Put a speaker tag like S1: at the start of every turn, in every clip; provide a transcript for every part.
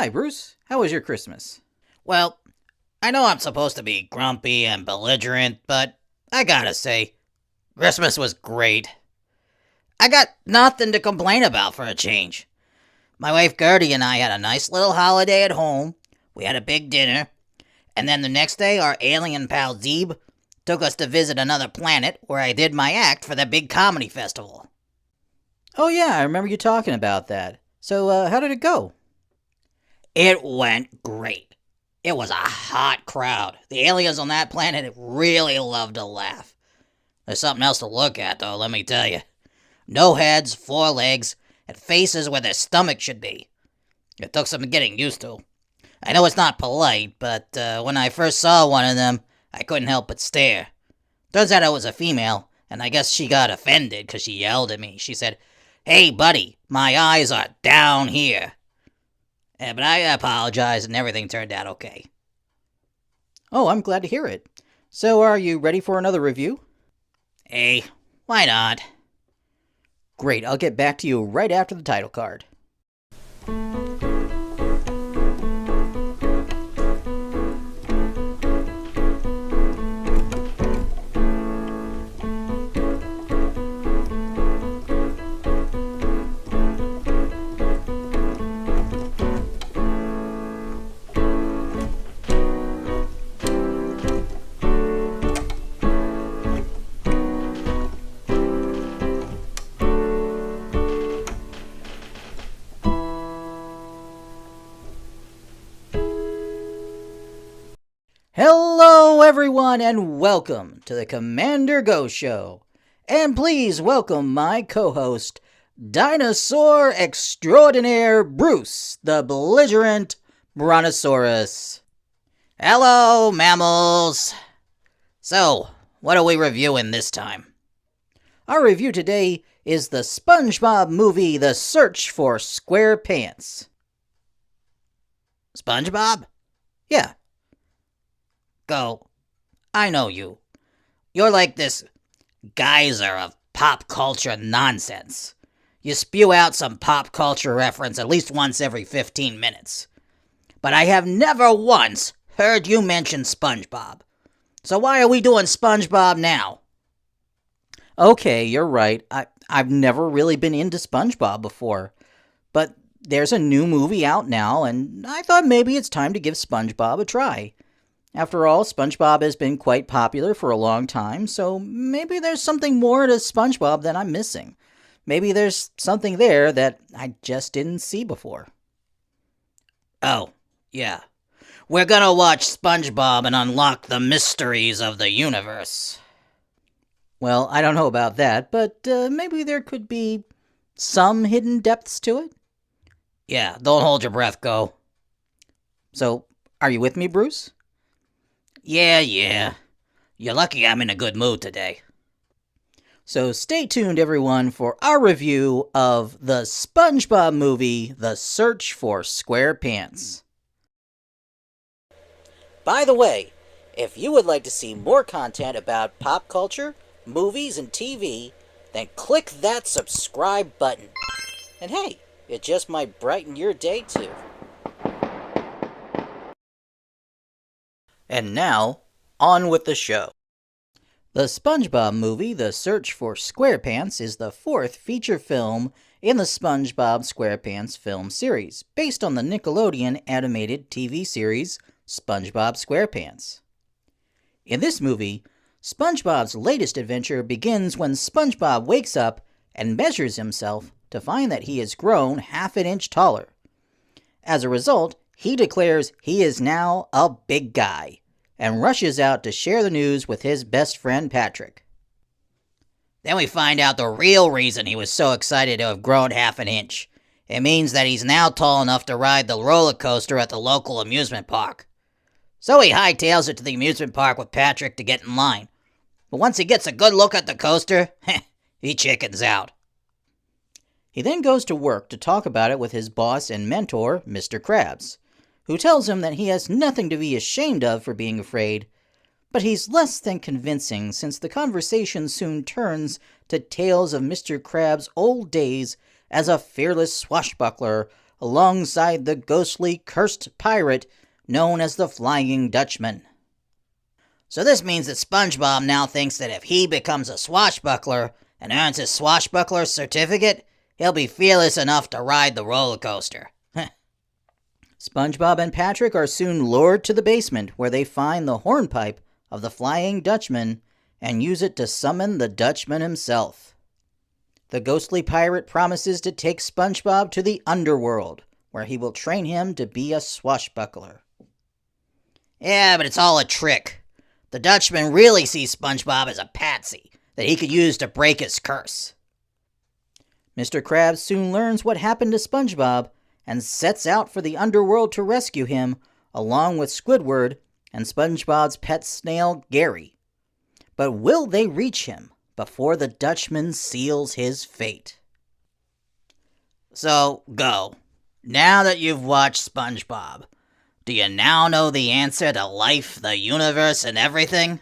S1: Hi, Bruce. How was your Christmas?
S2: Well, I know I'm supposed to be grumpy and belligerent, but I gotta say, Christmas was great. I got nothing to complain about for a change. My wife Gertie and I had a nice little holiday at home. We had a big dinner, and then the next day our alien pal Zeeb took us to visit another planet where I did my act for the big comedy festival.
S1: Oh, yeah, I remember you talking about that. So, how did it go?
S2: It went great. It was a hot crowd. The aliens on that planet really love to laugh. There's something else to look at, though, let me tell you. No heads, 4 legs, and faces where their stomach should be. It took some getting used to. I know it's not polite, but when I first saw one of them, I couldn't help but stare. Turns out it was a female, and I guess she got offended because she yelled at me. She said, "Hey, buddy, my eyes are down here." But I apologized, and everything turned out okay.
S1: Oh, I'm glad to hear it. So, are you ready for another review?
S2: Hey, why not?
S1: Great, I'll get back to you right after the title card. Hello, everyone, and welcome to the Commander Go Show. And please welcome my co-host, Dinosaur Extraordinaire Bruce, the Belligerent Brontosaurus.
S2: Hello, mammals. So, what are we reviewing this time?
S1: Our review today is the SpongeBob movie, The Search for Squarepants.
S2: SpongeBob?
S1: Yeah.
S2: Go. I know you. You're like this geyser of pop culture nonsense. You spew out some pop culture reference at least once every 15 minutes. But I have never once heard you mention SpongeBob. So why are we doing SpongeBob now?
S1: Okay, you're right. I've never really been into SpongeBob before. But there's a new movie out now, and I thought maybe it's time to give SpongeBob a try. After all, SpongeBob has been quite popular for a long time, so maybe there's something more to SpongeBob that I'm missing. Maybe there's something there that I just didn't see before.
S2: Oh, yeah. We're gonna watch SpongeBob and unlock the mysteries of the universe.
S1: Well, I don't know about that, but maybe there could be some hidden depths to it.
S2: Yeah, don't hold your breath, Go.
S1: So, are you with me, Bruce?
S2: Yeah. You're lucky I'm in a good mood today.
S1: So stay tuned, everyone, for our review of the SpongeBob movie, The Search for Squarepants. By the way, if you would like to see more content about pop culture, movies, and TV, then click that subscribe button. And hey, it just might brighten your day too. And now, on with the show. The SpongeBob movie, The Search for Squarepants, is the 4th feature film in the SpongeBob SquarePants film series, based on the Nickelodeon animated TV series SpongeBob SquarePants. In this movie, SpongeBob's latest adventure begins when SpongeBob wakes up and measures himself to find that he has grown half an inch taller. As a result, he declares he is now a big guy, and rushes out to share the news with his best friend Patrick.
S2: Then we find out the real reason he was so excited to have grown half an inch. It means that he's now tall enough to ride the roller coaster at the local amusement park. So he hightails it to the amusement park with Patrick to get in line. But once he gets a good look at the coaster, he chickens out.
S1: He then goes to work to talk about it with his boss and mentor, Mr. Krabs, who tells him that he has nothing to be ashamed of for being afraid, but he's less than convincing since the conversation soon turns to tales of Mr. Krabs' old days as a fearless swashbuckler alongside the ghostly, cursed pirate known as the Flying Dutchman.
S2: So this means that SpongeBob now thinks that if he becomes a swashbuckler and earns his swashbuckler certificate, he'll be fearless enough to ride the roller coaster.
S1: SpongeBob and Patrick are soon lured to the basement where they find the hornpipe of the Flying Dutchman and use it to summon the Dutchman himself. The ghostly pirate promises to take SpongeBob to the underworld, where he will train him to be a swashbuckler.
S2: Yeah, but it's all a trick. The Dutchman really sees SpongeBob as a patsy that he could use to break his curse.
S1: Mr. Krabs soon learns what happened to SpongeBob and sets out for the underworld to rescue him, along with Squidward and SpongeBob's pet snail, Gary. But will they reach him before the Dutchman seals his fate?
S2: So, go. Now that you've watched SpongeBob, do you now know the answer to life, the universe, and everything?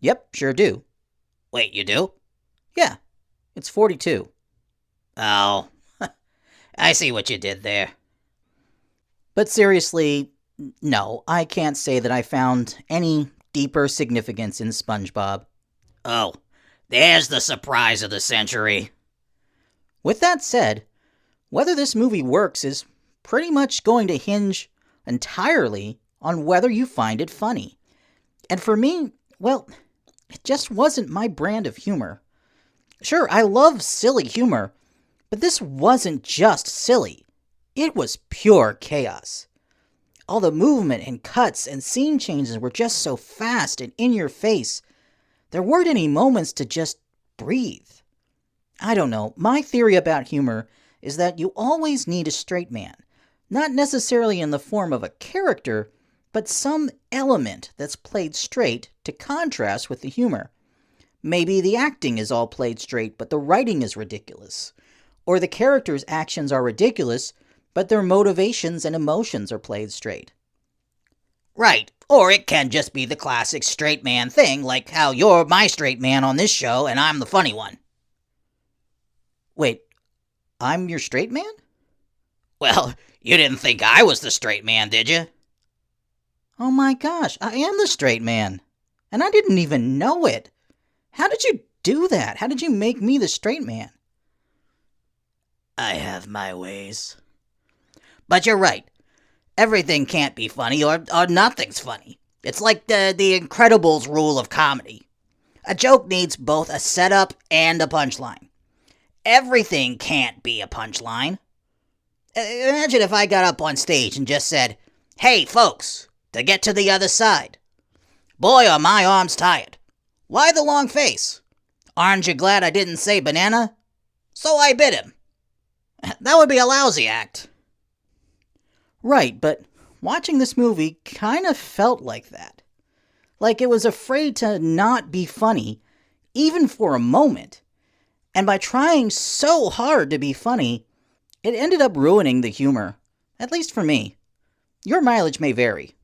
S1: Yep, sure do.
S2: Wait, you do?
S1: Yeah, it's 42.
S2: Oh, I see what you did there.
S1: But seriously, no, I can't say that I found any deeper significance in SpongeBob.
S2: Oh, there's the surprise of the century.
S1: With that said, whether this movie works is pretty much going to hinge entirely on whether you find it funny. And for me, well, it just wasn't my brand of humor. Sure, I love silly humor, but this wasn't just silly. It was pure chaos. All the movement and cuts and scene changes were just so fast and in your face. There weren't any moments to just breathe. I don't know, my theory about humor is that you always need a straight man. Not necessarily in the form of a character, but some element that's played straight to contrast with the humor. Maybe the acting is all played straight, but the writing is ridiculous. Or the characters' actions are ridiculous, but their motivations and emotions are played straight.
S2: Right, or it can just be the classic straight man thing, like how you're my straight man on this show and I'm the funny one.
S1: Wait, I'm your straight man?
S2: Well, you didn't think I was the straight man, did you?
S1: Oh my gosh, I am the straight man. And I didn't even know it. How did you do that? How did you make me the straight man?
S2: I have my ways. But you're right. Everything can't be funny or nothing's funny. It's like the Incredibles rule of comedy. A joke needs both a setup and a punchline. Everything can't be a punchline. Imagine if I got up on stage and just said, "Hey folks, to get to the other side. Boy, are my arms tired. Why the long face? Aren't you glad I didn't say banana? So I bit him." That would be a lousy act.
S1: Right, but watching this movie kind of felt like that. Like it was afraid to not be funny, even for a moment. And by trying so hard to be funny, it ended up ruining the humor. At least for me. Your mileage may vary.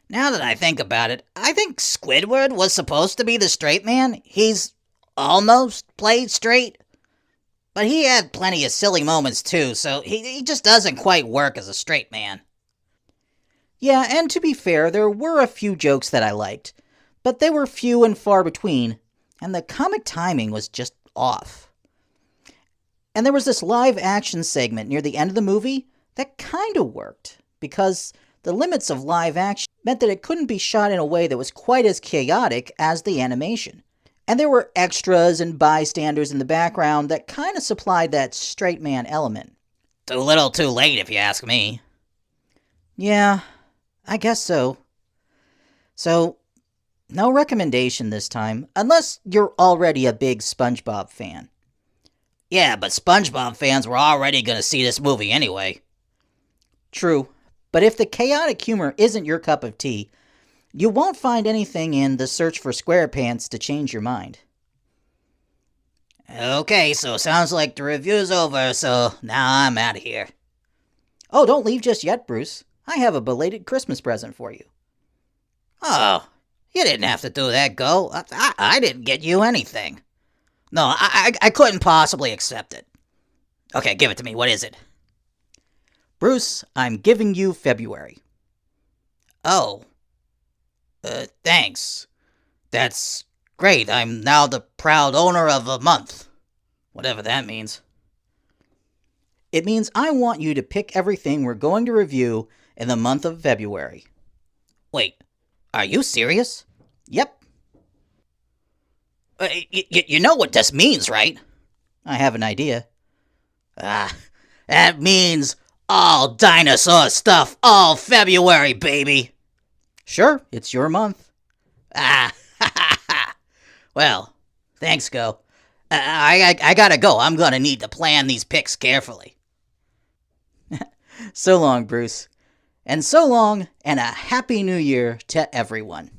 S2: Now that I think about it, I think Squidward was supposed to be the straight man. He's almost played straight. But he had plenty of silly moments too, so he just doesn't quite work as a straight man.
S1: Yeah, and to be fair, there were a few jokes that I liked, but they were few and far between, and the comic timing was just off. And there was this live action segment near the end of the movie that kind of worked, because the limits of live action meant that it couldn't be shot in a way that was quite as chaotic as the animation. And there were extras and bystanders in the background that kind of supplied that straight man element.
S2: Too little too late, if you ask me.
S1: Yeah, I guess so. So, no recommendation this time, unless you're already a big SpongeBob fan.
S2: Yeah, but SpongeBob fans were already going to see this movie anyway.
S1: True, but if the chaotic humor isn't your cup of tea, you won't find anything in The Search for Squarepants to change your mind.
S2: Okay, so sounds like the review's over, so now I'm out of here.
S1: Oh, don't leave just yet, Bruce. I have a belated Christmas present for you.
S2: Oh, you didn't have to do that, Go. I didn't get you anything. No, I couldn't possibly accept it. Okay, give it to me. What is it?
S1: Bruce, I'm giving you February.
S2: Oh. Thanks. That's great. I'm now the proud owner of a month. Whatever that means.
S1: It means I want you to pick everything we're going to review in the month of February.
S2: Wait, are you serious?
S1: Yep,
S2: You know what this means, right?
S1: I have an idea.
S2: That means all dinosaur stuff all February, baby.
S1: Sure, it's your month.
S2: Ah, ha ha ha. Well, thanks, Go. I gotta go. I'm gonna need to plan these picks carefully.
S1: So long, Bruce. And so long, and a Happy New Year to everyone.